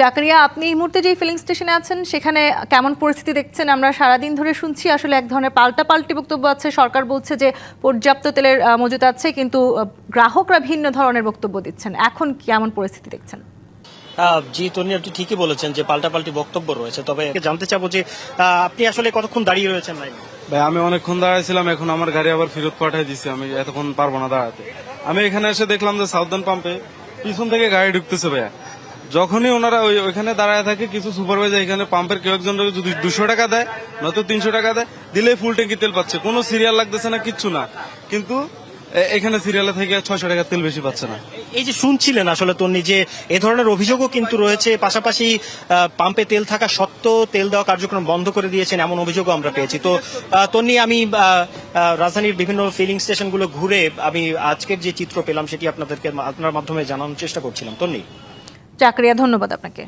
জাকারিয়া, আপনি এই মুহূর্তে যে ফিলিং স্টেশনে আছেন সেখানে কেমন পরিস্থিতি দেখছেন? আমরা সারাদিন ধরে শুনছি আসলে এক ধরনের পাল্টাপাল্টি বক্তব্য আছে। সরকার বলছে যে পর্যাপ্ত তেলের মজুত আছে, কিন্তু গ্রাহকরা ভিন্ন ধরনের বক্তব্য দিচ্ছেন। এখন কেমন পরিস্থিতি দেখছেন? জি তন্নি, আপনি ঠিকই বলেছেন যে পাল্টাপাল্টি বক্তব্য রয়েছে। তবে জানতে চাবো যে আপনি আসলে কতক্ষণ দাঁড়িয়ে রয়েছেন লাইনে? ভাই আমি অনেকক্ষণ দাঁড়াইছিলাম, এখন আমার গাড়ি আবার ফেরত পাঠিয়ে দিচ্ছে, আমি এতক্ষণ পারবো না দাঁড়াতে। আমি এখানে এসে দেখলাম যে সাউদার্ন পাম্পে পিছন থেকে গাড়ি ঢুকতেছে ভাইয়া। যখনই ওনারা ওইখানে দাঁড়ায় থাকে, কিছু সুপারভাইজার এখানে পাম্পের কেউ একজন যদি 200 টাকা দেয়, নয়তো 300 টাকা দেয়, দিলেই ফুল ট্যাঙ্কি তেল পাচ্ছে, কোনো সিরিয়াল লাগতেছে না, কিচ্ছু না। কিন্তু এখানে সিরিয়ালে থেকে 600 টাকা তেল বেশি পাচ্ছে না। এই যে শুনছিলেন আসলে তন্নি, যে এ ধরনের অভিযোগও কিন্তু রয়েছে, পাশাপাশি পাম্পে তেল থাকা সত্ত্বেও তেল দেওয়া কার্যক্রম বন্ধ করে দিয়েছেন এমন অভিযোগও আমরা পেয়েছি। তো তন্নি, আমি রাজধানীর বিভিন্ন ফিলিং স্টেশনগুলো ঘুরে আমি আজকের যে চিত্র পেলাম সেটি আপনার মাধ্যমে জানানোর চেষ্টা করছিলাম। তন্নি। জাকারিয়া, ধন্যবাদ আপনাকে।